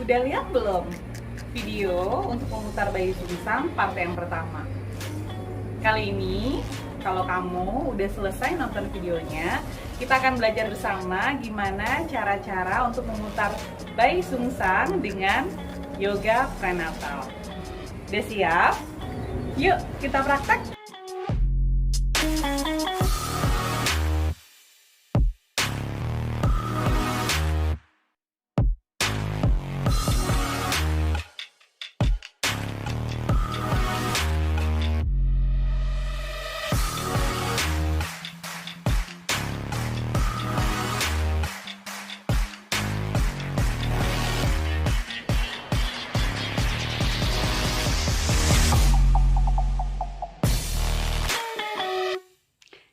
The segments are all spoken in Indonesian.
Udah lihat belum video untuk memutar bayi sungsang part yang pertama? Kali ini, kalau kamu udah selesai nonton videonya, kita akan belajar bersama gimana cara-cara untuk memutar bayi sungsang dengan yoga prenatal. Udah siap? Yuk, kita praktek!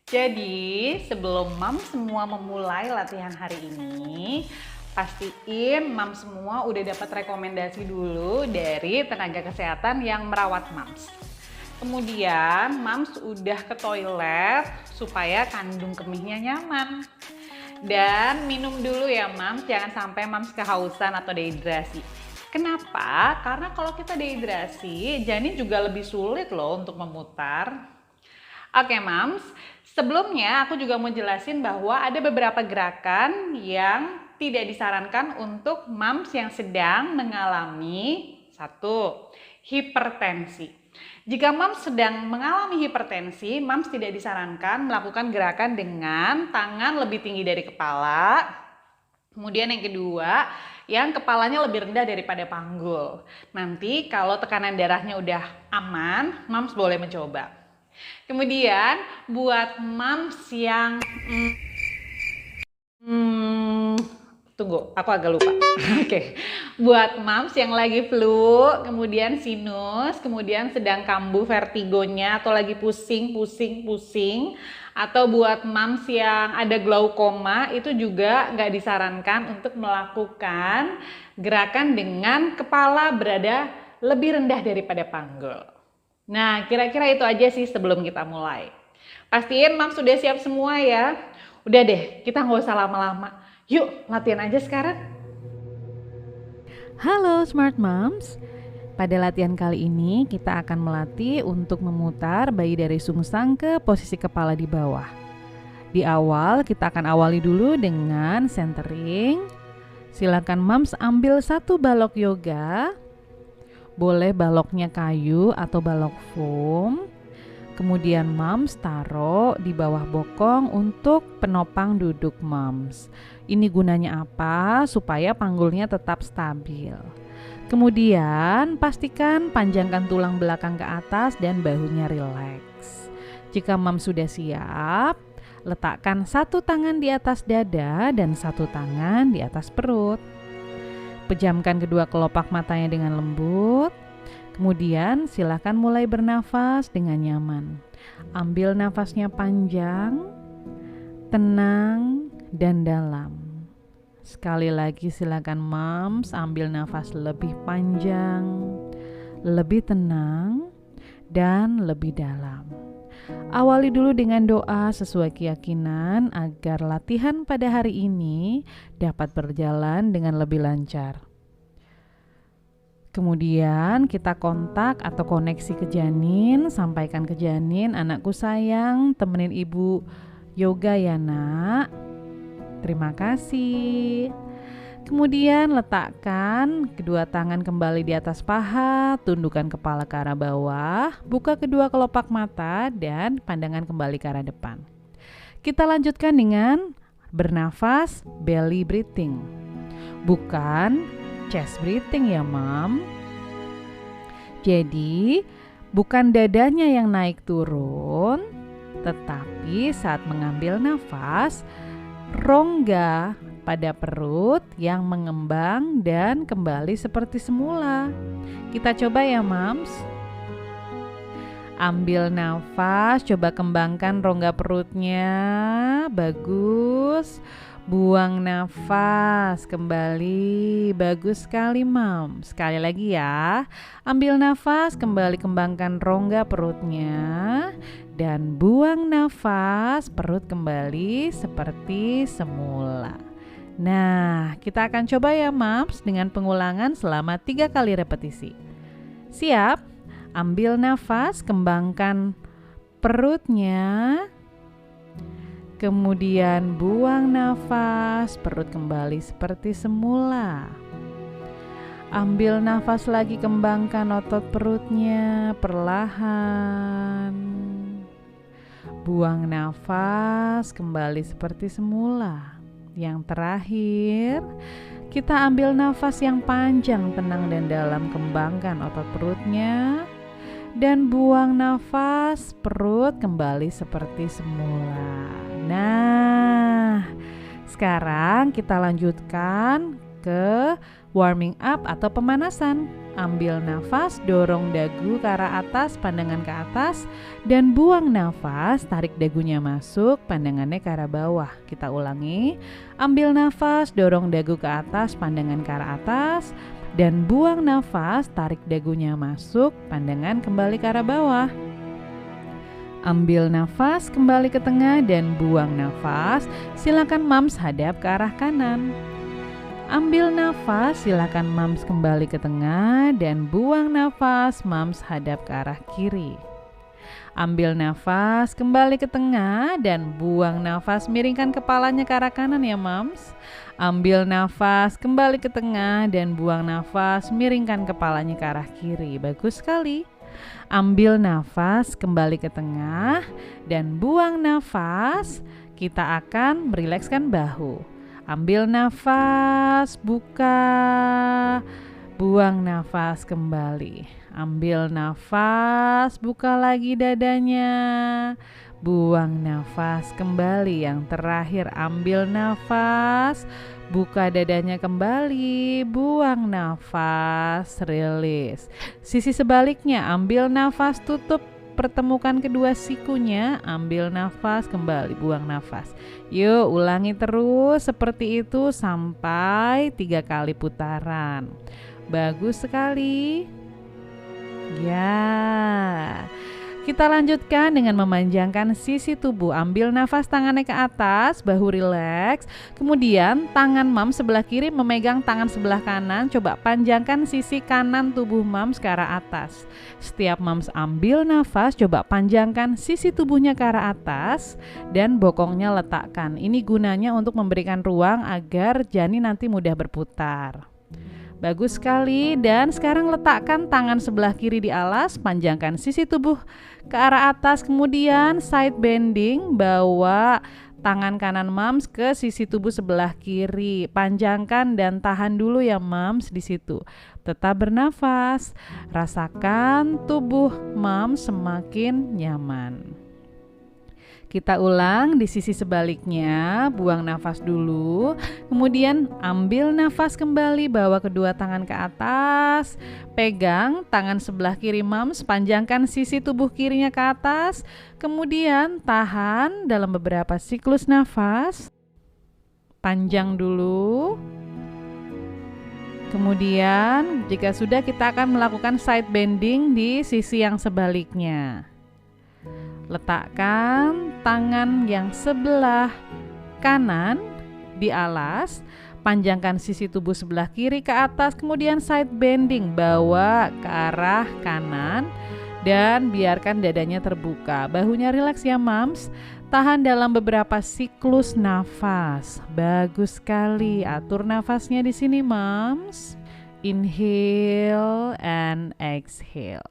Jadi, sebelum mam semua memulai latihan hari ini, pastiin mam semua udah dapat rekomendasi dulu dari tenaga kesehatan yang merawat mams. Kemudian, mams udah ke toilet supaya kandung kemihnya nyaman. Dan minum dulu ya mams, jangan sampai mams kehausan atau dehidrasi. Kenapa? Karena kalau kita dehidrasi, janin juga lebih sulit loh untuk memutar. Oke mams, sebelumnya aku juga mau jelasin bahwa ada beberapa gerakan yang tidak disarankan untuk mams yang sedang mengalami hipertensi. Jika mams sedang mengalami hipertensi, mams tidak disarankan melakukan gerakan dengan tangan lebih tinggi dari kepala. Kemudian yang kedua, yang kepalanya lebih rendah daripada panggul. Nanti kalau tekanan darahnya udah aman, mams boleh mencoba. Kemudian buat mams yang tunggu, aku agak lupa. Oke. Buat mams yang lagi flu, kemudian sinus, kemudian sedang kambuh vertigonya atau lagi pusing, atau buat mams yang ada glaukoma, itu juga nggak disarankan untuk melakukan gerakan dengan kepala berada lebih rendah daripada panggul. Nah, kira-kira itu aja sih sebelum kita mulai. Pastiin mams sudah siap semua ya. Udah deh, kita nggak usah lama-lama. Yuk, latihan aja sekarang. Halo Smart Moms. Pada latihan kali ini kita akan melatih untuk memutar bayi dari sungsang ke posisi kepala di bawah. Di awal kita akan awali dulu dengan centering. Silakan Moms ambil satu balok yoga. Boleh baloknya kayu atau balok foam. Kemudian Moms taruh di bawah bokong untuk penopang duduk Moms. Ini gunanya apa? Supaya panggulnya tetap stabil. Kemudian pastikan panjangkan tulang belakang ke atas dan bahunya rileks. Jika Moms sudah siap, letakkan satu tangan di atas dada dan satu tangan di atas perut. Pejamkan kedua kelopak matanya dengan lembut. Kemudian silakan mulai bernafas dengan nyaman. Ambil nafasnya panjang, tenang, dan dalam. Sekali lagi silakan Moms ambil nafas lebih panjang, lebih tenang, dan lebih dalam. Awali dulu dengan doa sesuai keyakinan agar latihan pada hari ini dapat berjalan dengan lebih lancar. Kemudian kita kontak atau koneksi ke janin, sampaikan ke janin, anakku sayang, temenin ibu yoga ya nak. Terima kasih. Kemudian letakkan kedua tangan kembali di atas paha, tundukkan kepala ke arah bawah, buka kedua kelopak mata dan pandangan kembali ke arah depan. Kita lanjutkan dengan bernafas belly breathing. Bukan chest breathing ya Mom. Jadi bukan dadanya yang naik turun, tetapi saat mengambil nafas, rongga pada perut yang mengembang dan kembali seperti semula. Kita coba ya Moms. Ambil nafas, coba kembangkan rongga perutnya. Bagus. Buang nafas kembali. Bagus sekali Moms. Sekali lagi ya. Ambil nafas, kembali kembangkan rongga perutnya. Dan buang nafas, perut kembali seperti semula. Nah, kita akan coba ya Mams dengan pengulangan selama 3 kali repetisi. Siap? Ambil nafas, kembangkan perutnya. Kemudian buang nafas, perut kembali seperti semula. Ambil nafas lagi, kembangkan otot perutnya perlahan. Buang nafas, kembali seperti semula. Yang terakhir, kita ambil nafas yang panjang, tenang dan dalam, kembangkan otot perutnya. Dan buang nafas, perut kembali seperti semula. Nah, sekarang kita lanjutkan ke warming up atau pemanasan. Ambil nafas, dorong dagu ke arah atas, pandangan ke atas, dan buang nafas, tarik dagunya masuk, pandangannya ke arah bawah. Kita ulangi. Ambil nafas, dorong dagu ke atas, pandangan ke arah atas, dan buang nafas, tarik dagunya masuk, pandangan kembali ke arah bawah. Ambil nafas, kembali ke tengah, dan buang nafas. Silakan Mams hadap ke arah kanan. Ambil nafas, silakan Mams kembali ke tengah, dan buang nafas, Mams hadap ke arah kiri. Ambil nafas, kembali ke tengah, dan buang nafas, miringkan kepalanya ke arah kanan ya Mams. Ambil nafas, kembali ke tengah, dan buang nafas, miringkan kepalanya ke arah kiri. Bagus sekali. Ambil nafas, kembali ke tengah, dan buang nafas. Kita akan merilekskan bahu. Ambil nafas, buka, buang nafas kembali. Ambil nafas, buka lagi dadanya, buang nafas kembali. Yang terakhir, ambil nafas, buka dadanya kembali, buang nafas, rilis. Sisi sebaliknya, ambil nafas, tutup, pertemukan kedua sikunya, ambil nafas, kembali, buang nafas. Yuk, ulangi terus seperti itu sampai 3 kali putaran. Bagus sekali. Ya. Kita lanjutkan dengan memanjangkan sisi tubuh. Ambil nafas, tangannya ke atas, bahu rileks. Kemudian tangan Mams sebelah kiri memegang tangan sebelah kanan. Coba panjangkan sisi kanan tubuh Mams ke arah atas. Setiap Mams ambil nafas, coba panjangkan sisi tubuhnya ke arah atas dan bokongnya letakkan. Ini gunanya untuk memberikan ruang agar janin nanti mudah berputar. Bagus sekali. Dan sekarang letakkan tangan sebelah kiri di alas, panjangkan sisi tubuh ke arah atas, kemudian side bending, bawa tangan kanan Mams ke sisi tubuh sebelah kiri. Panjangkan dan tahan dulu ya Mams di situ. Tetap bernafas. Rasakan tubuh Mams semakin nyaman. Kita ulang di sisi sebaliknya, buang nafas dulu, kemudian ambil nafas kembali, bawa kedua tangan ke atas, pegang tangan sebelah kiri Mams, panjangkan sisi tubuh kirinya ke atas, kemudian tahan dalam beberapa siklus nafas, panjang dulu. Kemudian jika sudah, kita akan melakukan side bending di sisi yang sebaliknya. Letakkan tangan yang sebelah kanan di alas, panjangkan sisi tubuh sebelah kiri ke atas, kemudian side bending, bawa ke arah kanan dan biarkan dadanya terbuka. Bahunya rileks ya Mams. Tahan dalam beberapa siklus nafas. Bagus sekali. Atur nafasnya di sini Mams. Inhale and exhale.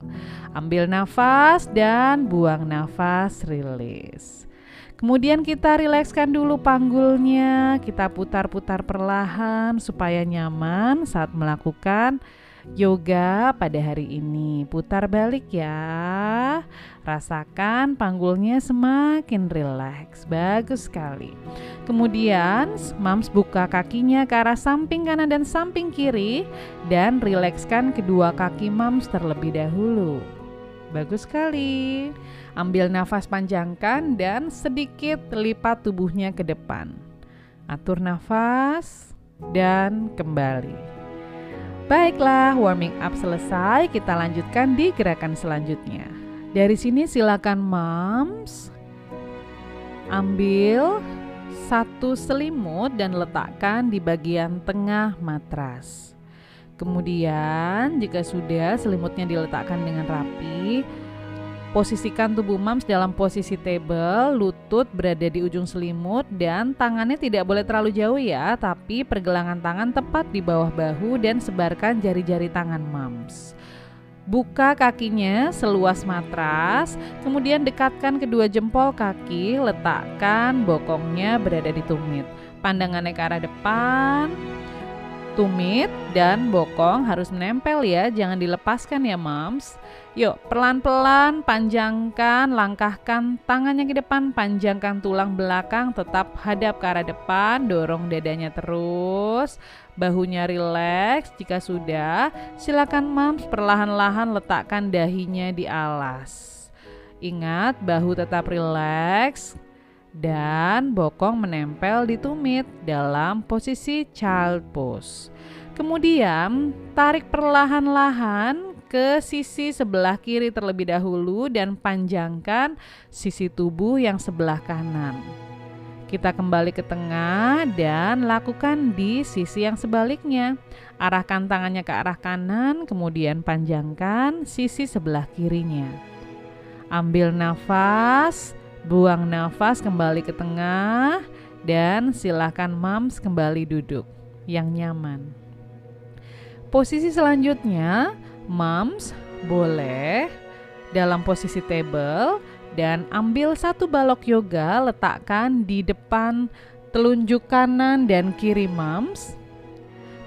Ambil nafas dan buang nafas, rilis. Kemudian kita rilekskan dulu panggulnya. Kita putar-putar perlahan supaya nyaman saat melakukan yoga pada hari ini. Putar balik ya. Rasakan panggulnya semakin rileks. Bagus sekali. Kemudian Mams buka kakinya ke arah samping kanan dan samping kiri dan rilekskan kedua kaki Mams terlebih dahulu. Bagus sekali. Ambil nafas, panjangkan dan sedikit lipat tubuhnya ke depan. Atur nafas dan kembali. Baiklah, warming up selesai. Kita lanjutkan di gerakan selanjutnya. Dari sini silakan Mams ambil satu selimut dan letakkan di bagian tengah matras. Kemudian jika sudah selimutnya diletakkan dengan rapi, posisikan tubuh mams dalam posisi table, lutut berada di ujung selimut dan tangannya tidak boleh terlalu jauh ya, tapi pergelangan tangan tepat di bawah bahu dan sebarkan jari-jari tangan mams. Buka kakinya seluas matras, kemudian dekatkan kedua jempol kaki, letakkan bokongnya berada di tumit. Pandangannya ke arah depan. Tumit dan bokong harus menempel ya, jangan dilepaskan ya mams. Yuk pelan-pelan panjangkan, langkahkan tangannya ke depan, panjangkan tulang belakang, tetap hadap ke arah depan, dorong dadanya terus, bahunya rileks. Jika sudah, silakan mams perlahan-lahan letakkan dahinya di alas. Ingat bahu tetap rileks dan bokong menempel di tumit dalam posisi child pose. Kemudian tarik perlahan-lahan ke sisi sebelah kiri terlebih dahulu dan panjangkan sisi tubuh yang sebelah kanan. Kita kembali ke tengah dan lakukan di sisi yang sebaliknya. Arahkan tangannya ke arah kanan, kemudian panjangkan sisi sebelah kirinya. Ambil nafas, buang nafas, kembali ke tengah, dan silakan mams kembali duduk yang nyaman. Posisi selanjutnya, mams boleh dalam posisi table dan ambil satu balok yoga, letakkan di depan telunjuk kanan dan kiri mams.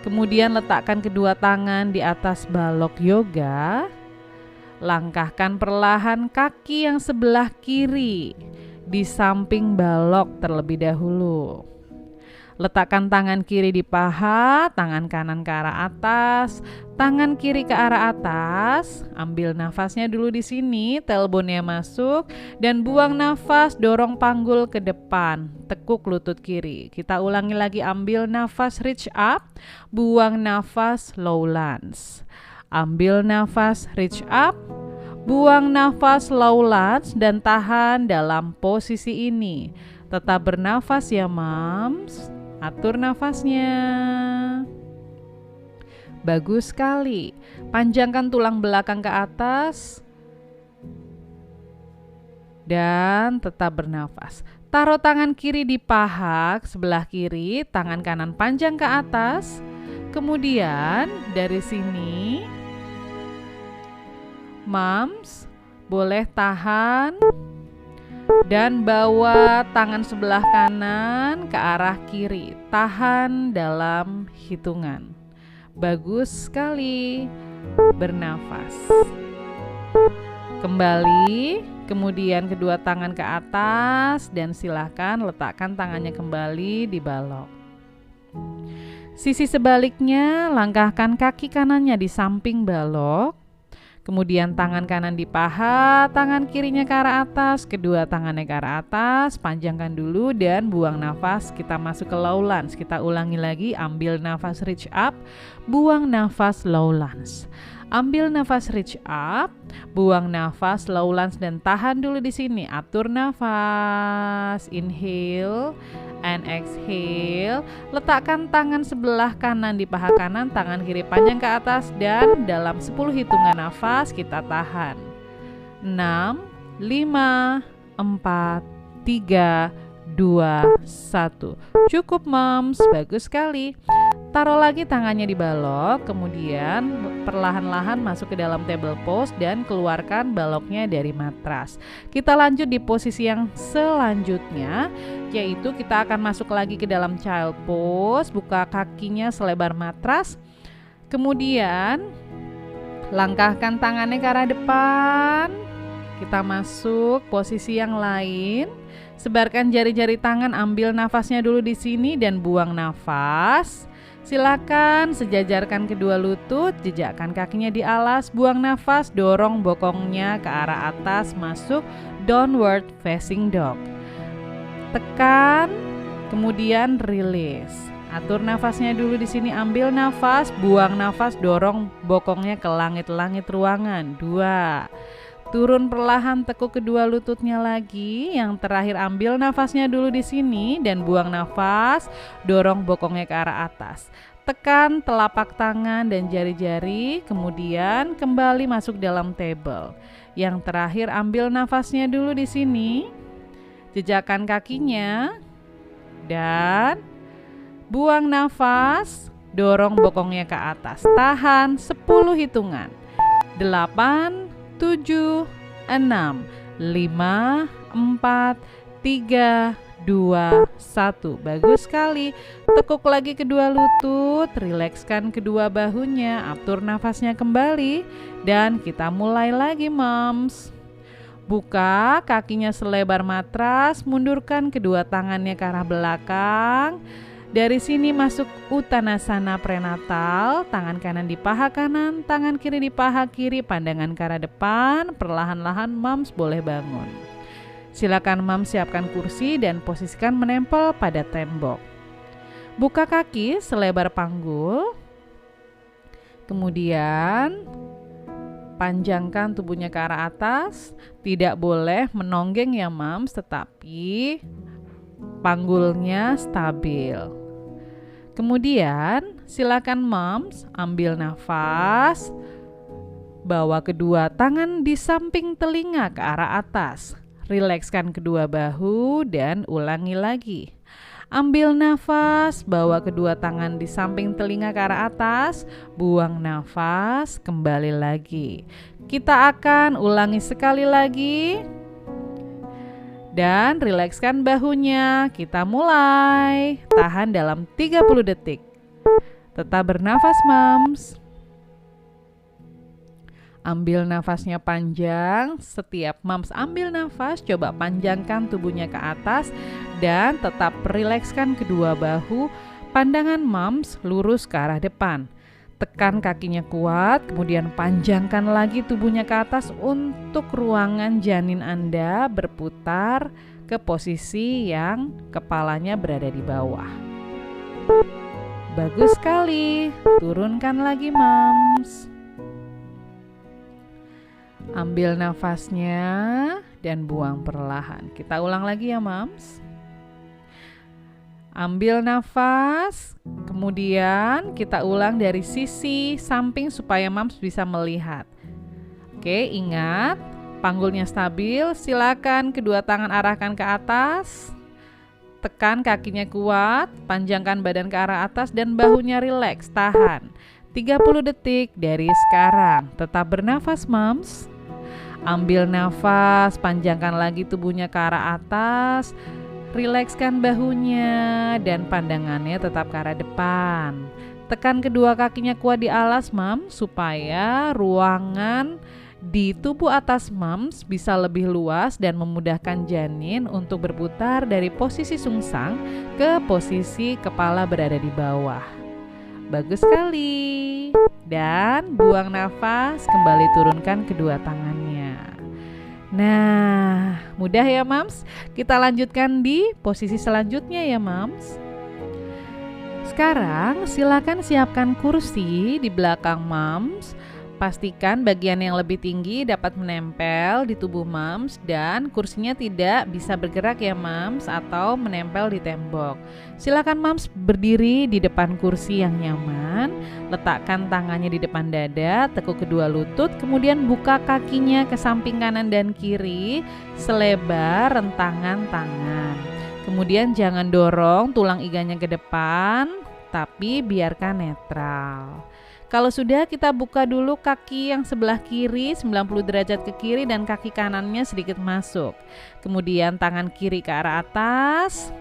Kemudian letakkan kedua tangan di atas balok yoga. Langkahkan perlahan kaki yang sebelah kiri di samping balok terlebih dahulu. Letakkan tangan kiri di paha, tangan kanan ke arah atas, tangan kiri ke arah atas. Ambil nafasnya dulu di sini, tailbone-nya masuk dan buang nafas, dorong panggul ke depan, tekuk lutut kiri. Kita ulangi lagi, ambil nafas reach up, buang nafas low lunge. Ambil nafas reach up, buang nafas low lunge dan tahan dalam posisi ini. Tetap bernafas ya mams. Atur nafasnya. Bagus sekali. Panjangkan tulang belakang ke atas dan tetap bernafas. Taruh tangan kiri di paha sebelah kiri, tangan kanan panjang ke atas. Kemudian dari sini mams boleh tahan dan bawa tangan sebelah kanan ke arah kiri. Tahan dalam hitungan. Bagus sekali. Bernafas. Kembali, kemudian kedua tangan ke atas dan silakan letakkan tangannya kembali di balok. Sisi sebaliknya, langkahkan kaki kanannya di samping balok. Kemudian tangan kanan di paha, tangan kirinya ke arah atas, kedua tangannya ke arah atas, panjangkan dulu dan buang nafas. Kita masuk ke low lunge. Kita ulangi lagi, ambil nafas reach up, buang nafas low lunge. Ambil nafas reach up, buang nafas low lunge dan tahan dulu di sini. Atur nafas, inhale and exhale. Letakkan tangan sebelah kanan di paha kanan, tangan kiri panjang ke atas dan dalam 10 hitungan nafas kita tahan. 6, 5, 4, 3, 2, 1. Cukup moms, bagus sekali. Taruh lagi tangannya di balok, kemudian perlahan-lahan masuk ke dalam table pose dan keluarkan baloknya dari matras. Kita lanjut di posisi yang selanjutnya, yaitu kita akan masuk lagi ke dalam child pose. Buka kakinya selebar matras, kemudian langkahkan tangannya ke arah depan. Kita masuk posisi yang lain. Sebarkan jari-jari tangan, ambil nafasnya dulu di sini dan buang nafas. Silakan sejajarkan kedua lutut, jejakkan kakinya di alas, buang nafas, dorong bokongnya ke arah atas, masuk downward facing dog. Tekan, kemudian release. Atur nafasnya dulu di sini, ambil nafas, buang nafas, dorong bokongnya ke langit-langit ruangan. 2, Turun perlahan, tekuk kedua lututnya lagi. Yang terakhir ambil nafasnya dulu di sini dan buang nafas, dorong bokongnya ke arah atas. Tekan telapak tangan dan jari-jari, kemudian kembali masuk dalam table. Yang terakhir ambil nafasnya dulu di sini. Jejakkan kakinya dan buang nafas, dorong bokongnya ke atas. Tahan 10 hitungan. 8, 7, 6, 5, 4, 3, 2, 1. Bagus sekali. Tekuk lagi kedua lutut, rilekskan kedua bahunya, atur nafasnya kembali, dan kita mulai lagi, moms. Buka kakinya selebar matras, mundurkan kedua tangannya ke arah belakang. Dari sini masuk Uttanasana prenatal, tangan kanan di paha kanan, tangan kiri di paha kiri, pandangan ke arah depan. Perlahan-lahan moms boleh bangun. Silakan moms siapkan kursi dan posisikan menempel pada tembok. Buka kaki selebar panggul. Kemudian panjangkan tubuhnya ke arah atas. Tidak boleh menonggeng ya moms, tetapi panggulnya stabil. Kemudian silakan moms ambil nafas, bawa kedua tangan di samping telinga ke arah atas. Rilekskan kedua bahu dan ulangi lagi. Ambil nafas, bawa kedua tangan di samping telinga ke arah atas, buang nafas, kembali lagi. Kita akan ulangi sekali lagi. Dan rilekskan bahunya. Kita mulai. Tahan dalam 30 detik. Tetap bernafas, moms. Ambil nafasnya panjang. Setiap moms ambil nafas, coba panjangkan tubuhnya ke atas dan tetap rilekskan kedua bahu. Pandangan moms lurus ke arah depan. Tekan kakinya kuat, kemudian panjangkan lagi tubuhnya ke atas untuk ruangan janin Anda berputar ke posisi yang kepalanya berada di bawah. Bagus sekali. Turunkan lagi, moms. Ambil nafasnya dan buang perlahan. Kita ulang lagi ya, moms. Ambil nafas, kemudian kita ulang dari sisi samping supaya moms bisa melihat. Oke, ingat, panggulnya stabil. Silakan kedua tangan arahkan ke atas. Tekan kakinya kuat, panjangkan badan ke arah atas dan bahunya rileks. Tahan 30 detik dari sekarang. Tetap bernafas, moms. Ambil nafas, panjangkan lagi tubuhnya ke arah atas. Rilekskan bahunya dan pandangannya tetap ke arah depan. Tekan kedua kakinya kuat di alas, moms, supaya ruangan di tubuh atas moms bisa lebih luas dan memudahkan janin untuk berputar dari posisi sungsang ke posisi kepala berada di bawah. Bagus sekali. Dan buang nafas, kembali turunkan kedua tangannya. Nah, mudah ya moms. Kita lanjutkan di posisi selanjutnya ya moms. Sekarang silakan siapkan kursi di belakang moms. Pastikan bagian yang lebih tinggi dapat menempel di tubuh moms dan kursinya tidak bisa bergerak ya moms atau menempel di tembok. Silakan moms berdiri di depan kursi yang nyaman. Letakkan tangannya di depan dada, tekuk kedua lutut, kemudian buka kakinya ke samping kanan dan kiri selebar rentangan tangan. Kemudian jangan dorong tulang iganya ke depan, tapi biarkan netral. Kalau sudah, kita buka dulu kaki yang sebelah kiri 90 derajat ke kiri dan kaki kanannya sedikit masuk. Kemudian tangan kiri ke arah atas.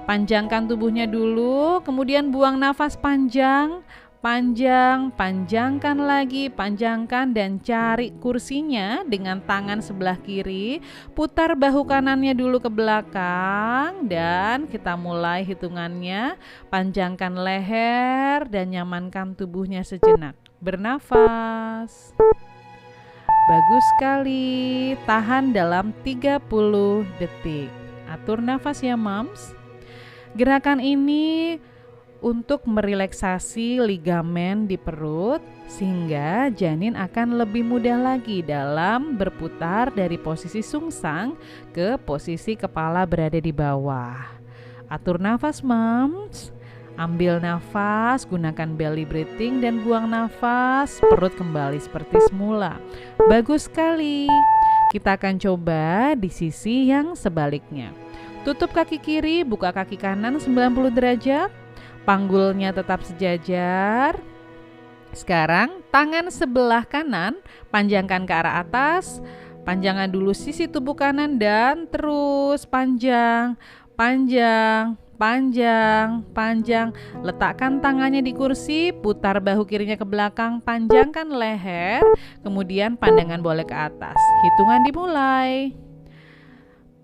Panjangkan tubuhnya dulu, kemudian buang nafas panjang. Panjangkan lagi, panjangkan dan cari kursinya dengan tangan sebelah kiri. Putar bahu kanannya dulu ke belakang dan kita mulai hitungannya. Panjangkan leher dan nyamankan tubuhnya sejenak. Bernafas. Bagus sekali. Tahan dalam 30 detik. Atur nafas ya moms. Gerakan ini untuk merelaksasi ligamen di perut sehingga janin akan lebih mudah lagi dalam berputar dari posisi sungsang ke posisi kepala berada di bawah. Atur nafas, moms. Ambil nafas, gunakan belly breathing dan buang nafas, perut kembali seperti semula. Bagus sekali. Kita akan coba di sisi yang sebaliknya. Tutup kaki kiri, buka kaki kanan 90 derajat. Panggulnya tetap sejajar. Sekarang tangan sebelah kanan panjangkan ke arah atas. Panjangkan dulu sisi tubuh kanan dan terus panjang. Panjang. Letakkan tangannya di kursi, putar bahu kirinya ke belakang, panjangkan leher, kemudian pandangan boleh ke atas. Hitungan dimulai.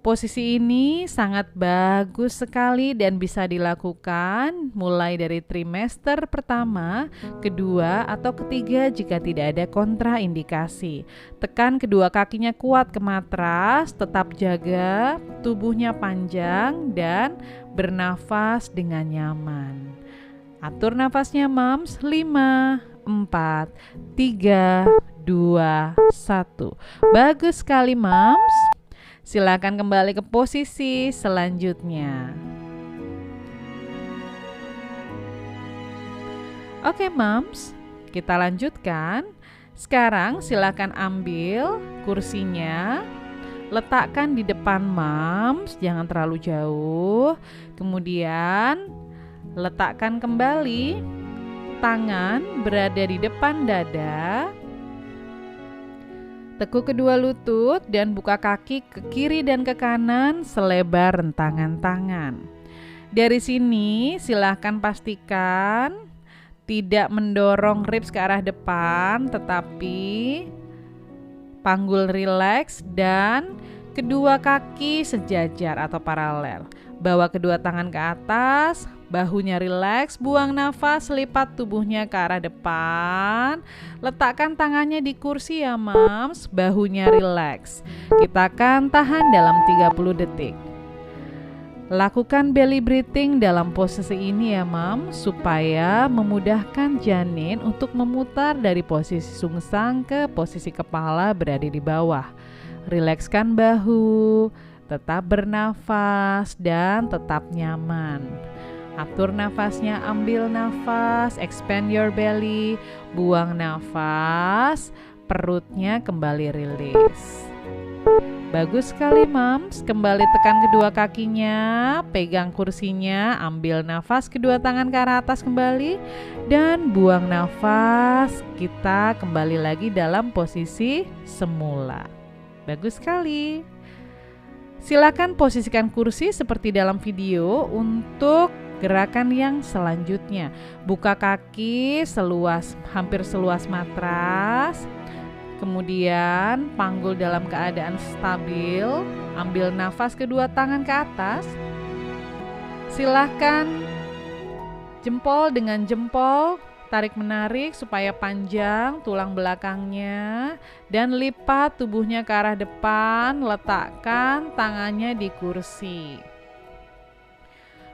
Posisi ini sangat bagus sekali dan bisa dilakukan mulai dari trimester pertama, kedua, atau ketiga jika tidak ada kontraindikasi. Tekan kedua kakinya kuat ke matras, tetap jaga tubuhnya panjang dan bernafas dengan nyaman. Atur nafasnya, moms. 5, 4, 3, 2, 1. Bagus sekali, moms. Silakan kembali ke posisi selanjutnya. Oke, moms, kita lanjutkan. Sekarang silakan ambil kursinya, letakkan di depan moms, jangan terlalu jauh. Kemudian letakkan kembali tangan berada di depan dada. Tekuk kedua lutut dan buka kaki ke kiri dan ke kanan selebar rentangan tangan. Dari sini silahkan pastikan tidak mendorong ribs ke arah depan, tetapi panggul rileks dan kedua kaki sejajar atau paralel. Bawa kedua tangan ke atas, bahunya rileks, buang nafas, lipat tubuhnya ke arah depan. Letakkan tangannya di kursi ya, moms, bahunya rileks. Kita akan tahan dalam 30 detik. Lakukan belly breathing dalam posisi ini ya, moms, supaya memudahkan janin untuk memutar dari posisi sungsang ke posisi kepala berada di bawah. Rilekskan bahu, tetap bernafas dan tetap nyaman. Atur nafasnya, ambil nafas, expand your belly, buang nafas, perutnya kembali rilis. Bagus sekali, moms. Kembali tekan kedua kakinya, pegang kursinya, ambil nafas kedua tangan ke arah atas kembali dan buang nafas. Kita kembali lagi dalam posisi semula. Bagus sekali. Silakan posisikan kursi seperti dalam video untuk gerakan yang selanjutnya. Buka kaki hampir seluas matras. Kemudian panggul dalam keadaan stabil. Ambil nafas kedua tangan ke atas. Silakan jempol dengan jempol tarik menarik supaya panjang tulang belakangnya dan lipat tubuhnya ke arah depan, letakkan tangannya di kursi.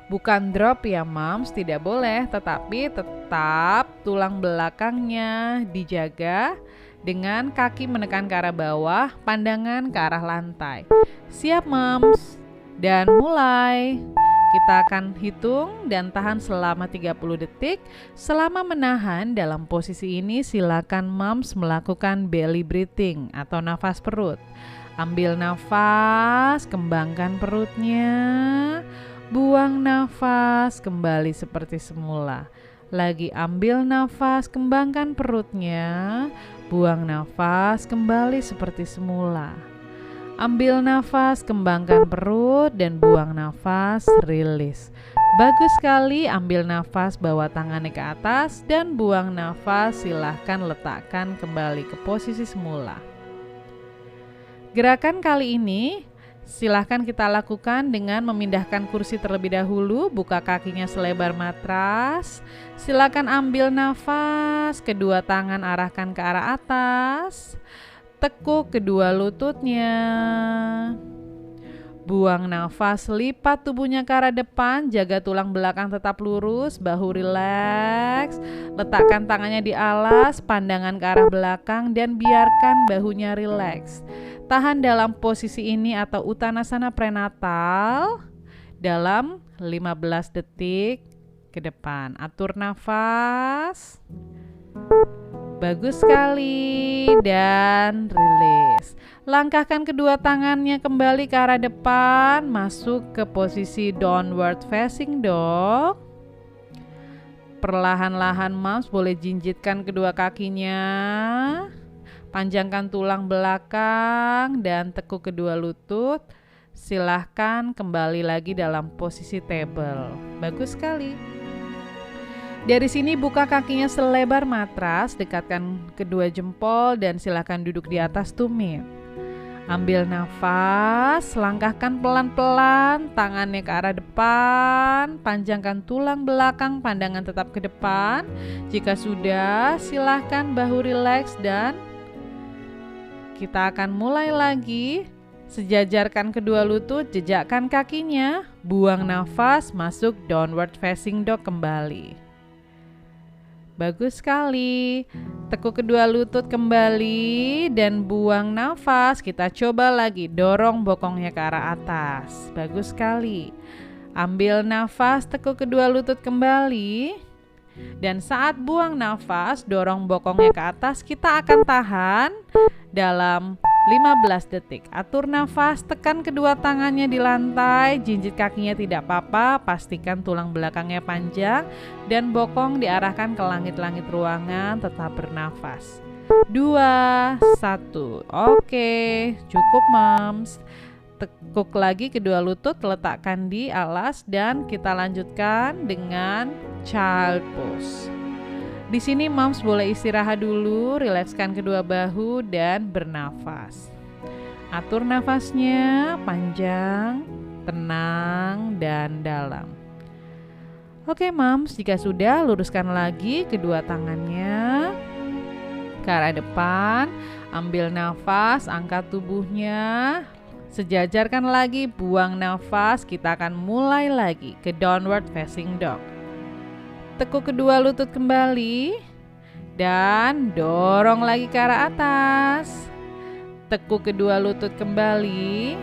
Bukan drop ya, moms, tidak boleh, tetapi tetap tulang belakangnya dijaga dengan kaki menekan ke arah bawah, pandangan ke arah lantai. Siap, moms? Dan mulai. Kita akan hitung dan tahan selama 30 detik. Selama menahan dalam posisi ini, silakan moms melakukan belly breathing atau nafas perut. Ambil nafas, kembangkan perutnya. Buang nafas, kembali seperti semula. Lagi ambil nafas, kembangkan perutnya. Buang nafas, kembali seperti semula. Ambil nafas, kembangkan perut dan buang nafas, rilis. Bagus sekali, ambil nafas, bawa tangannya ke atas dan buang nafas, silahkan letakkan kembali ke posisi semula. Gerakan kali ini silahkan kita lakukan dengan memindahkan kursi terlebih dahulu, buka kakinya selebar matras. Silahkan ambil nafas, kedua tangan arahkan ke arah atas. Tekuk kedua lututnya. Buang nafas, lipat tubuhnya ke arah depan, jaga tulang belakang tetap lurus, bahu rileks. Letakkan tangannya di alas, pandangan ke arah belakang dan biarkan bahunya rileks. Tahan dalam posisi ini atau Uttanasana prenatal dalam 15 detik ke depan. Atur nafas. Bagus sekali dan rilis. Langkahkan kedua tangannya kembali ke arah depan, masuk ke posisi downward facing dog. Perlahan-lahan moms boleh jinjitkan kedua kakinya. Panjangkan tulang belakang dan tekuk kedua lutut. Silahkan kembali lagi dalam posisi table. Bagus sekali. Dari sini buka kakinya selebar matras, dekatkan kedua jempol dan silahkan duduk di atas tumit. Ambil nafas, langkahkan pelan-pelan, tangannya ke arah depan, panjangkan tulang belakang, pandangan tetap ke depan. Jika sudah, silahkan bahu rileks dan kita akan mulai lagi. Sejajarkan kedua lutut, jejakkan kakinya, buang nafas, masuk downward facing dog kembali. Bagus sekali. Tekuk kedua lutut kembali dan buang nafas. Kita coba lagi, dorong bokongnya ke arah atas. Bagus sekali. Ambil nafas, tekuk kedua lutut kembali. Dan saat buang nafas, dorong bokongnya ke atas. Kita akan tahan dalam 15 detik. Atur nafas, tekan kedua tangannya di lantai, jinjit kakinya tidak apa-apa, pastikan tulang belakangnya panjang dan bokong diarahkan ke langit-langit ruangan, tetap bernafas. 2, 1. Oke, cukup moms. Tekuk lagi kedua lutut, letakkan di alas dan kita lanjutkan dengan child pose. Di sini moms boleh istirahat dulu, rilekskan kedua bahu dan bernafas. Atur nafasnya panjang, tenang, dan dalam. Oke moms, jika sudah luruskan lagi kedua tangannya ke arah depan. Ambil nafas, angkat tubuhnya. Sejajarkan lagi, buang nafas. Kita akan mulai lagi ke downward facing dog. Tekuk kedua lutut kembali dan dorong lagi ke arah atas. Tekuk kedua lutut kembali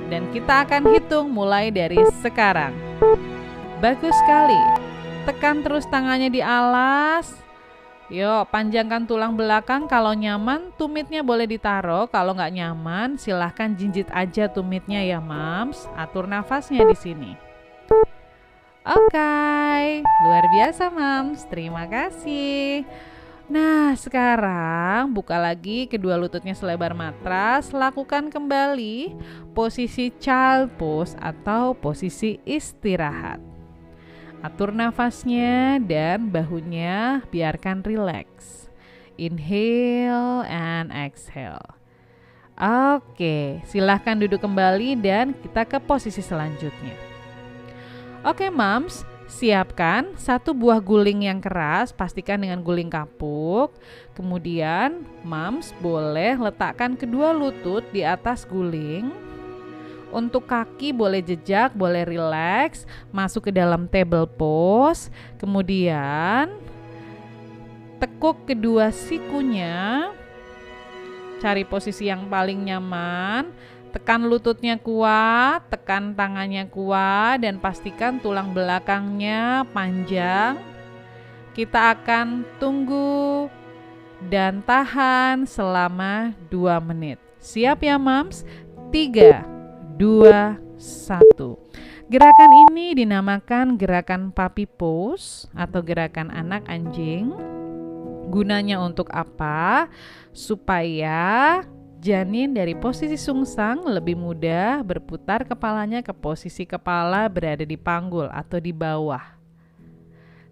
dan kita akan hitung mulai dari sekarang. Bagus sekali. Tekan terus tangannya di alas. Yuk, panjangkan tulang belakang. Kalau nyaman, tumitnya boleh ditaruh. Kalau nggak nyaman, silahkan jinjit aja tumitnya ya, mams. Atur nafasnya di sini. Oke, luar biasa mams, terima kasih. Nah, sekarang buka lagi kedua lututnya selebar matras. Lakukan kembali posisi child pose atau posisi istirahat. Atur nafasnya dan bahunya biarkan rileks. Inhale and exhale. Oke, silahkan duduk kembali dan kita ke posisi selanjutnya. Oke moms, siapkan satu buah guling yang keras, pastikan dengan guling kapuk. Kemudian moms boleh letakkan kedua lutut di atas guling. Untuk kaki boleh jejak, boleh rileks, masuk ke dalam table pose. Kemudian tekuk kedua sikunya, cari posisi yang paling nyaman. Tekan lututnya kuat, tekan tangannya kuat, dan pastikan tulang belakangnya panjang. Kita akan tunggu dan tahan selama 2 menit. Siap ya mams? 3, 2, 1. Gerakan ini dinamakan gerakan puppy pose atau gerakan anak anjing. Gunanya untuk apa? Supaya janin dari posisi sungsang lebih mudah berputar kepalanya ke posisi kepala berada di panggul atau di bawah.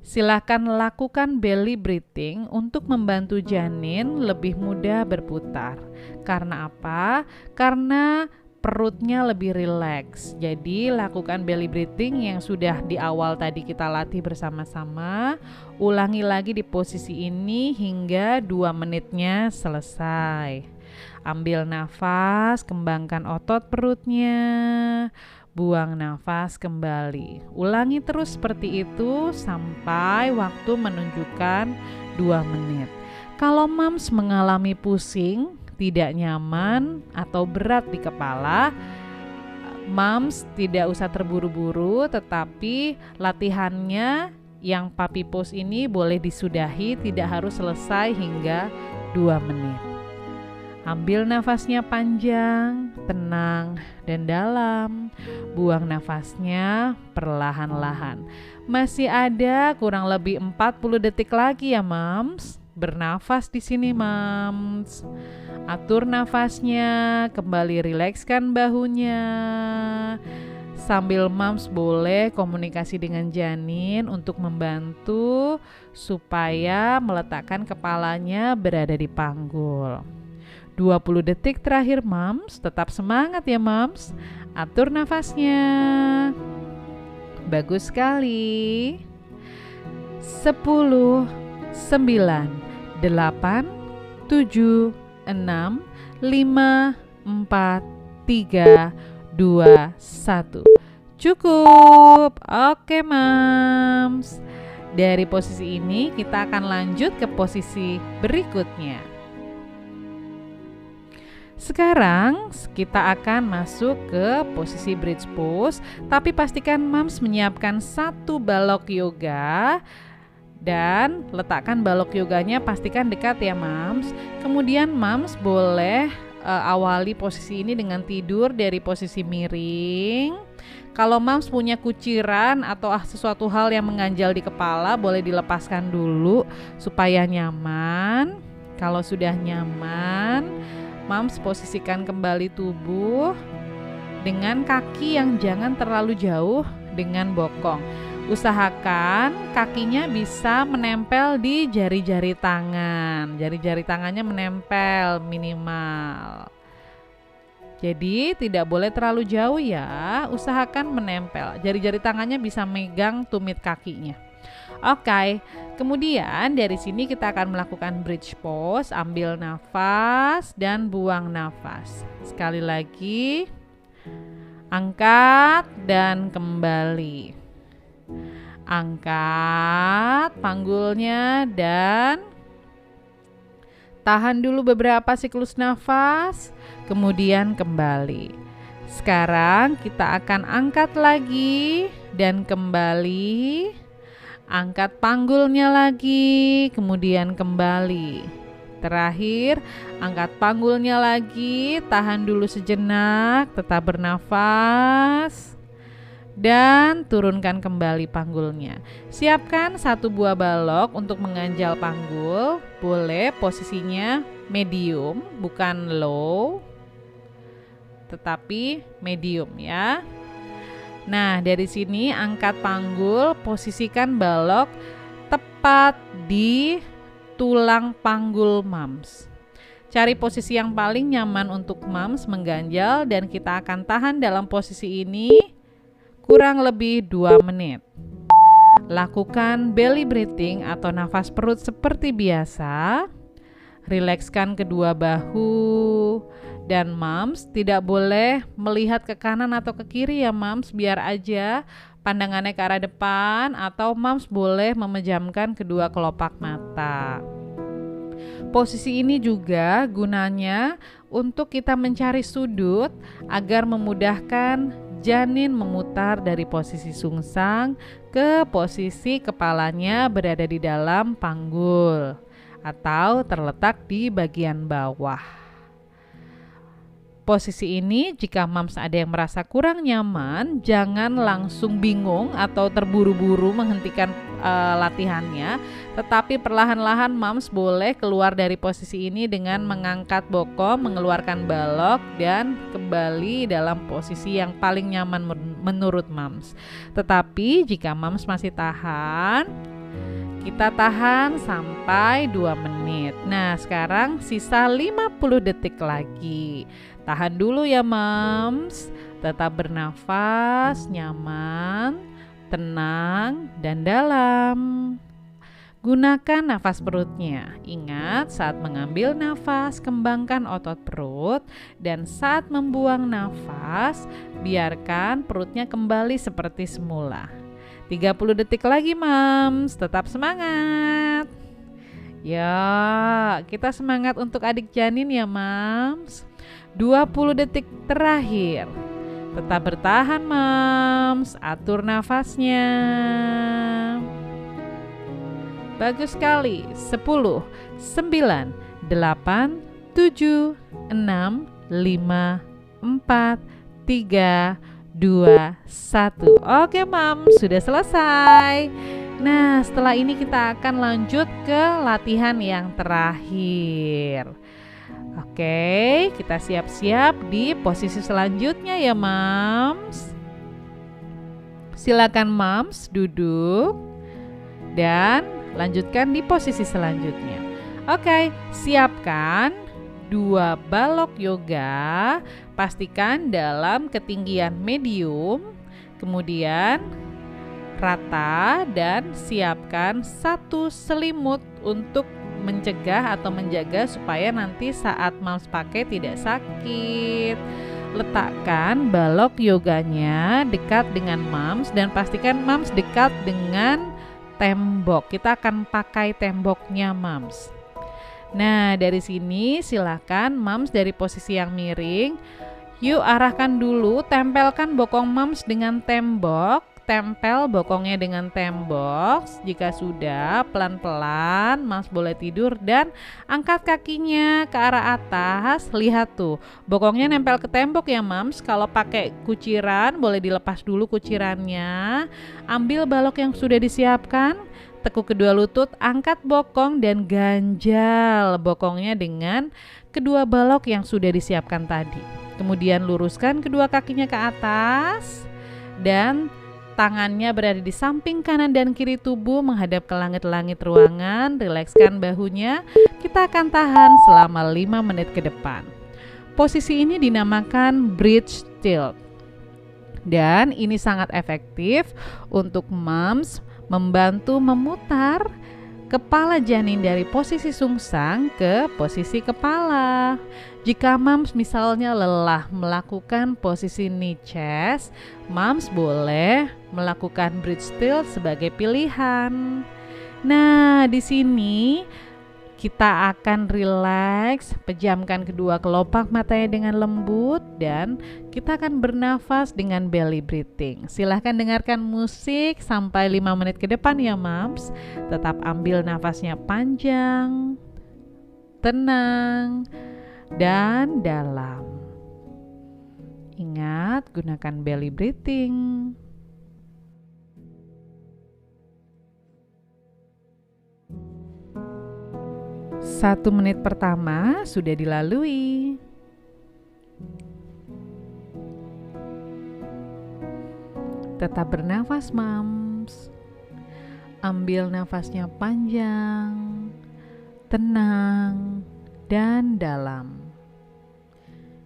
Silakan lakukan belly breathing untuk membantu janin lebih mudah berputar. Karena apa? Karena perutnya lebih rileks. Jadi lakukan belly breathing yang sudah di awal tadi kita latih bersama-sama. Ulangi lagi di posisi ini hingga 2 menitnya selesai. Ambil nafas, kembangkan otot perutnya. Buang nafas kembali. Ulangi terus seperti itu sampai waktu menunjukkan 2 menit. Kalau mams mengalami pusing, tidak nyaman atau berat di kepala, mams tidak usah terburu-buru, tetapi latihannya yang puppy pose ini boleh disudahi, tidak harus selesai hingga 2 menit. Ambil nafasnya panjang, tenang dan dalam. Buang nafasnya perlahan-lahan. Masih ada kurang lebih 40 detik lagi ya mams. Bernafas di sini mams. Atur nafasnya, kembali rilekskan bahunya. Sambil mams boleh komunikasi dengan janin untuk membantu supaya meletakkan kepalanya berada di panggul. 20 detik terakhir mams, tetap semangat ya mams. Atur nafasnya. Bagus sekali. 10, 9, 8, 7, 6, 5, 4, 3, 2, 1. Cukup. Oke mams. Dari posisi ini kita akan lanjut ke posisi berikutnya. Sekarang kita akan masuk ke posisi bridge pose, tapi pastikan mams menyiapkan 1 balok yoga dan letakkan balok yoganya, pastikan dekat ya mams. Kemudian mams boleh awali posisi ini dengan tidur dari posisi miring. Kalau mams punya kuciran atau sesuatu hal yang mengganjal di kepala, boleh dilepaskan dulu supaya nyaman. Kalau sudah nyaman, mams posisikan kembali tubuh dengan kaki yang jangan terlalu jauh dengan bokong. Usahakan kakinya bisa menempel di jari-jari tangan. Jari-jari tangannya menempel minimal. Jadi tidak boleh terlalu jauh ya. Usahakan menempel. Jari-jari tangannya bisa megang tumit kakinya. Oke, kemudian dari sini kita akan melakukan bridge pose. Ambil nafas dan buang nafas. Sekali lagi, angkat dan kembali. Angkat panggulnya dan tahan dulu beberapa siklus nafas, kemudian kembali. Sekarang kita akan angkat lagi dan kembali. Angkat panggulnya lagi, kemudian kembali. Terakhir, angkat panggulnya lagi, tahan dulu sejenak, tetap bernafas. Dan turunkan kembali panggulnya. Siapkan 1 buah balok untuk mengganjal panggul. Boleh posisinya medium, bukan low, tetapi medium ya. Nah, dari sini angkat panggul, posisikan balok tepat di tulang panggul mams. Cari posisi yang paling nyaman untuk mams mengganjal dan kita akan tahan dalam posisi ini kurang lebih 2 menit. Lakukan belly breathing atau nafas perut seperti biasa. Rilekskan kedua bahu. Dan mams tidak boleh melihat ke kanan atau ke kiri ya mams. Biar aja pandangannya ke arah depan, atau mams boleh memejamkan kedua kelopak mata. Posisi ini juga gunanya untuk kita mencari sudut agar memudahkan janin memutar dari posisi sungsang ke posisi kepalanya berada di dalam panggul atau terletak di bagian bawah. Posisi ini jika mams ada yang merasa kurang nyaman, jangan langsung bingung atau terburu-buru menghentikan latihannya, tetapi perlahan-lahan mams boleh keluar dari posisi ini dengan mengangkat bokong, mengeluarkan balok dan kembali dalam posisi yang paling nyaman menurut mams. Tetapi jika mams masih tahan, Kita tahan sampai 2 menit. Nah, sekarang sisa 50 detik lagi. Tahan dulu ya, Moms. Tetap bernafas, nyaman, tenang, dan dalam. Gunakan nafas perutnya. Ingat, saat mengambil nafas, kembangkan otot perut, dan saat membuang nafas, biarkan perutnya kembali seperti semula. 30 detik lagi, Moms. Tetap semangat. Ya, kita semangat untuk adik janin ya, Moms. 20 detik terakhir. Tetap bertahan, Moms. Atur nafasnya. Bagus sekali. 10, 9, 8, 7, 6, 5, 4, 3, 2, 1. Oke, Moms, sudah selesai. Nah, setelah ini kita akan lanjut ke latihan yang terakhir. Oke, kita siap-siap di posisi selanjutnya ya, Moms. Silakan Moms duduk dan lanjutkan di posisi selanjutnya. Oke, siapkan 2 balok yoga. Pastikan dalam ketinggian medium, kemudian rata, dan siapkan 1 selimut untuk mencegah atau menjaga supaya nanti saat Moms pakai tidak sakit. Letakkan balok yoganya dekat dengan Moms dan pastikan Moms dekat dengan tembok. Kita akan pakai temboknya, Moms. Nah, dari sini silakan Moms dari posisi yang miring. Yuk arahkan dulu, tempelkan bokong Moms dengan tembok. Tempel bokongnya dengan tembok. Jika sudah, pelan-pelan Moms boleh tidur dan angkat kakinya ke arah atas. Lihat tuh, bokongnya nempel ke tembok ya, Moms. Kalau pakai kuciran, boleh dilepas dulu kucirannya. Ambil balok yang sudah disiapkan, tekuk kedua lutut, angkat bokong dan ganjal bokongnya dengan kedua balok yang sudah disiapkan tadi. Kemudian luruskan kedua kakinya ke atas dan tangannya berada di samping kanan dan kiri tubuh menghadap ke langit-langit ruangan. Rilekskan bahunya. Kita akan tahan selama 5 menit ke depan. Posisi ini dinamakan bridge tilt. Dan ini sangat efektif untuk Moms membantu memutar kepala janin dari posisi sungsang ke posisi kepala. Jika Moms misalnya lelah melakukan posisi knee chest, Moms boleh melakukan bridge tilt sebagai pilihan. Nah, di sini kita akan rileks, pejamkan kedua kelopak matanya dengan lembut dan kita akan bernafas dengan belly breathing. Silahkan dengarkan musik sampai 5 menit ke depan ya, Moms. Tetap ambil nafasnya panjang, tenang, dan dalam. Ingat, gunakan belly breathing. Satu menit pertama sudah dilalui. Tetap bernafas, Moms. Ambil nafasnya panjang, tenang, dan dalam.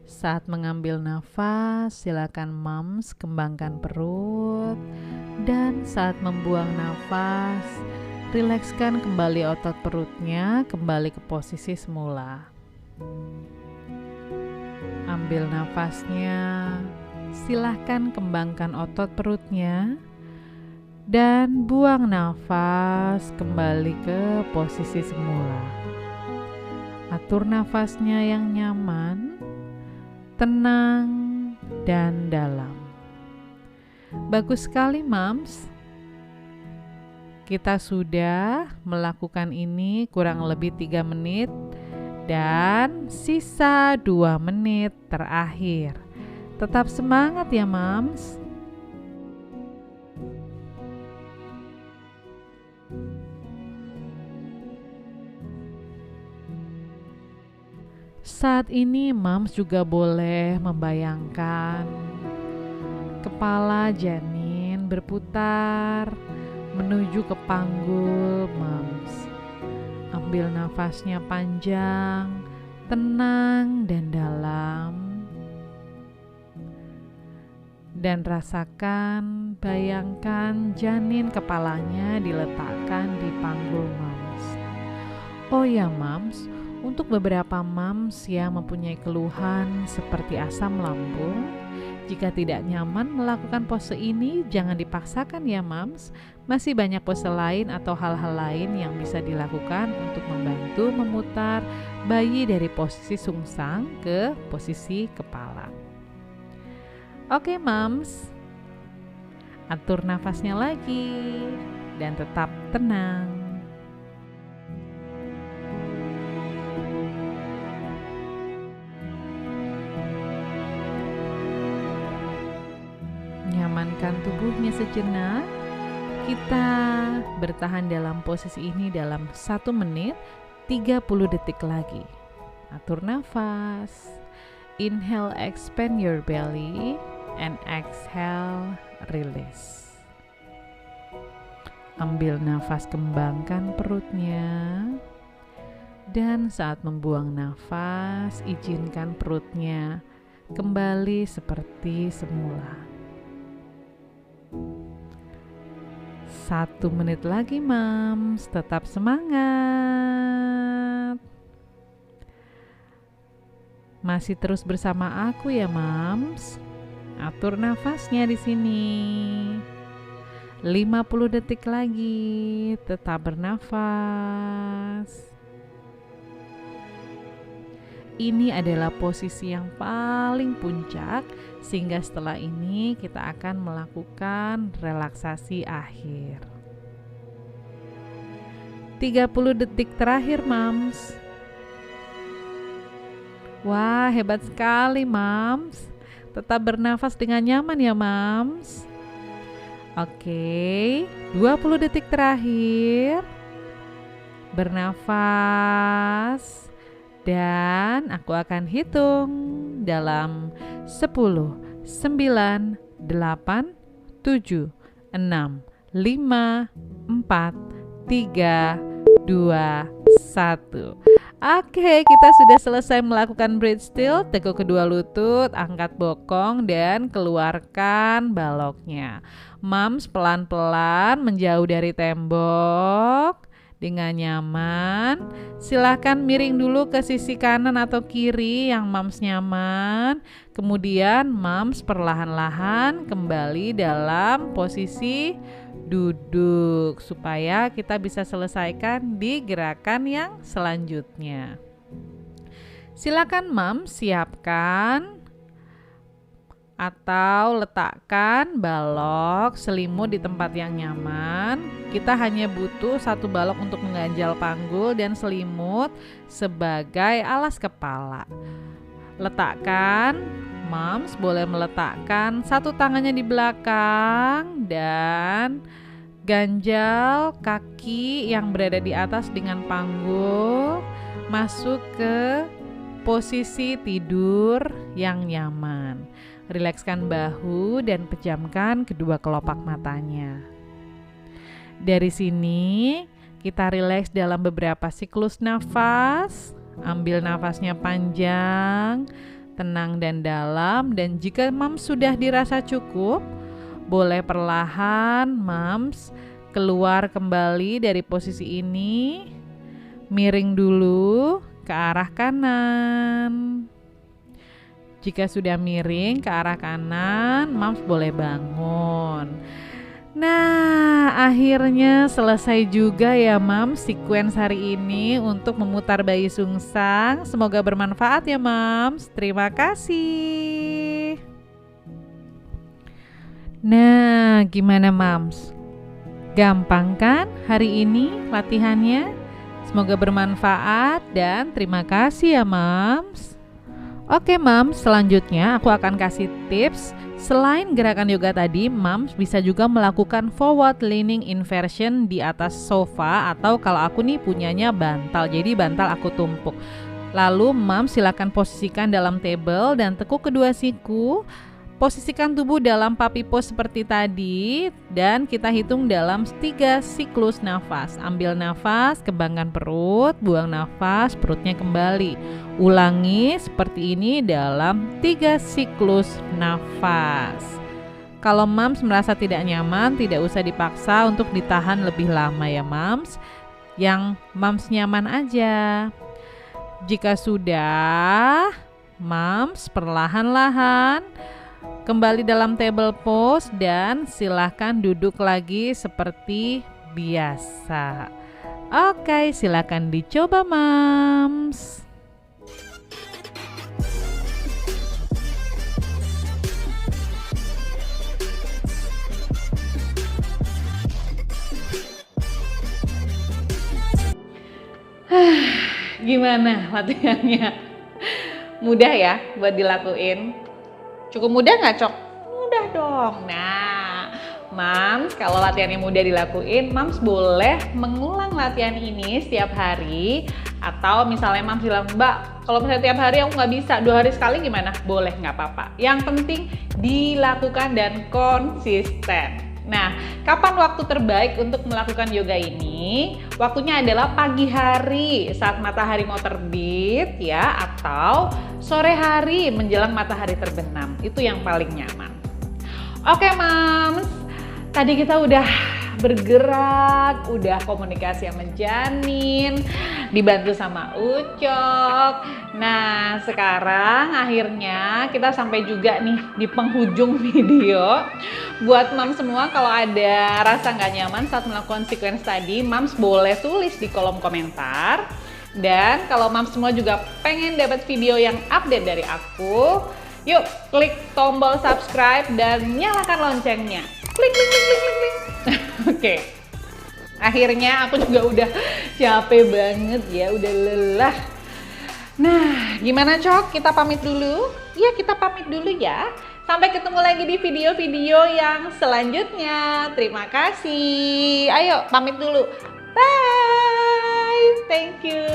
Saat mengambil nafas, silakan Moms kembangkan perut. Dan saat membuang nafas, rilekskan kembali otot perutnya, kembali ke posisi semula. Ambil nafasnya, silahkan kembangkan otot perutnya, dan buang nafas kembali ke posisi semula. Atur nafasnya yang nyaman, tenang, dan dalam. Bagus sekali, Moms. Kita sudah melakukan ini kurang lebih 3 menit dan sisa 2 menit terakhir. Tetap semangat ya, Moms. Saat ini Moms juga boleh membayangkan kepala janin berputar menuju ke panggul Moms. Ambil nafasnya panjang, tenang dan dalam. Dan rasakan, bayangkan janin kepalanya diletakkan di panggul Moms. Oh ya Moms, untuk beberapa Moms yang mempunyai keluhan seperti asam lambung, jika tidak nyaman melakukan pose ini, jangan dipaksakan ya Moms. Masih banyak pose lain atau hal-hal lain yang bisa dilakukan untuk membantu memutar bayi dari posisi sungsang ke posisi kepala. Oke Moms, atur nafasnya lagi dan tetap tenang. Nyamankan tubuhnya sejenak. Kita bertahan dalam posisi ini dalam 1 menit 30 detik lagi. Atur nafas. Inhale, expand your belly. And exhale, release. Ambil nafas, kembangkan perutnya. Dan saat membuang nafas, izinkan perutnya kembali seperti semula. 1 menit lagi Moms, tetap semangat. Masih terus bersama aku ya Moms. Atur nafasnya di sini. 50 detik lagi, tetap bernafas. Ini adalah posisi yang paling puncak, sehingga setelah ini kita akan melakukan relaksasi akhir. 30 detik terakhir Moms. Wah, hebat sekali Moms. Tetap bernafas dengan nyaman ya Moms. Oke, 20 detik terakhir. Bernafas. Dan aku akan hitung dalam 10, 9, 8, 7, 6, 5, 4, 3, 2, 1. Oke, kita sudah selesai melakukan bridge tilt. Tekuk kedua lutut, angkat bokong dan keluarkan baloknya. Moms pelan-pelan menjauh dari tembok dengan nyaman. Silahkan miring dulu ke sisi kanan atau kiri yang Moms nyaman. Kemudian Moms perlahan-lahan kembali dalam posisi duduk supaya kita bisa selesaikan di gerakan yang selanjutnya. Silakan Moms siapkan atau letakkan balok selimut di tempat yang nyaman. Kita hanya butuh 1 balok untuk mengganjal panggul dan selimut sebagai alas kepala. Letakkan, Moms boleh meletakkan 1 tangannya di belakang dan ganjal kaki yang berada di atas dengan panggul masuk ke posisi tidur yang nyaman. Rilekskan bahu dan pejamkan kedua kelopak matanya. Dari sini kita rileks dalam beberapa siklus nafas. Ambil nafasnya panjang, tenang dan dalam. Dan jika Moms sudah dirasa cukup, boleh perlahan Moms keluar kembali dari posisi ini. Miring dulu ke arah kanan. Jika sudah miring ke arah kanan, Moms boleh bangun. Nah, akhirnya selesai juga ya Moms sequence hari ini untuk memutar bayi sungsang. Semoga bermanfaat ya Moms. Terima kasih. Nah, gimana Moms? Gampang kan hari ini latihannya? Semoga bermanfaat dan terima kasih ya Moms. Oke Moms, selanjutnya aku akan kasih tips. Selain gerakan yoga tadi, Moms bisa juga melakukan forward leaning inversion di atas sofa, atau kalau aku nih punyanya bantal, jadi bantal aku tumpuk. Lalu Moms silakan posisikan dalam table dan tekuk kedua siku. Posisikan tubuh dalam puppy pose seperti tadi dan kita hitung dalam 3 siklus nafas. Ambil nafas, kembangkan perut, buang nafas, perutnya kembali. Ulangi seperti ini dalam 3 siklus nafas. Kalau Mams merasa tidak nyaman, tidak usah dipaksa untuk ditahan lebih lama ya Mams. Yang Mams nyaman aja. Jika sudah, Mams perlahan-lahan kembali dalam table pose dan silahkan duduk lagi seperti biasa. Oke, silahkan dicoba Mams. Gimana latihannya? Mudah ya buat dilakuin? Cukup mudah nggak, Cok? Mudah dong. Nah, Mams, kalau latihannya mudah dilakuin, Mams boleh mengulang latihan ini setiap hari. Atau misalnya Mams bilang, Mbak, kalau misalnya tiap hari aku nggak bisa, 2 hari sekali gimana? Boleh, nggak apa-apa. Yang penting dilakukan dan konsisten. Nah, kapan waktu terbaik untuk melakukan yoga ini? Waktunya adalah pagi hari saat matahari mau terbit ya, atau sore hari menjelang matahari terbenam. Itu yang paling nyaman. Oke, Mams. Tadi kita udah bergerak, udah komunikasi yang menjamin, dibantu sama Ucok. Nah, sekarang akhirnya kita sampai juga nih di penghujung video. Buat Mams semua, kalau ada rasa nggak nyaman saat melakukan sequence tadi, Mams boleh tulis di kolom komentar. Dan kalau Mams semua juga pengen dapat video yang update dari aku, yuk klik tombol subscribe dan nyalakan loncengnya. Klik, klik, klik, klik, klik, klik. Oke. Akhirnya aku juga udah capek banget ya, udah lelah. Nah, gimana Cok? Kita pamit dulu? Ya, kita pamit dulu ya. Sampai ketemu lagi di video-video yang selanjutnya. Terima kasih. Ayo, pamit dulu. Bye. Thank you.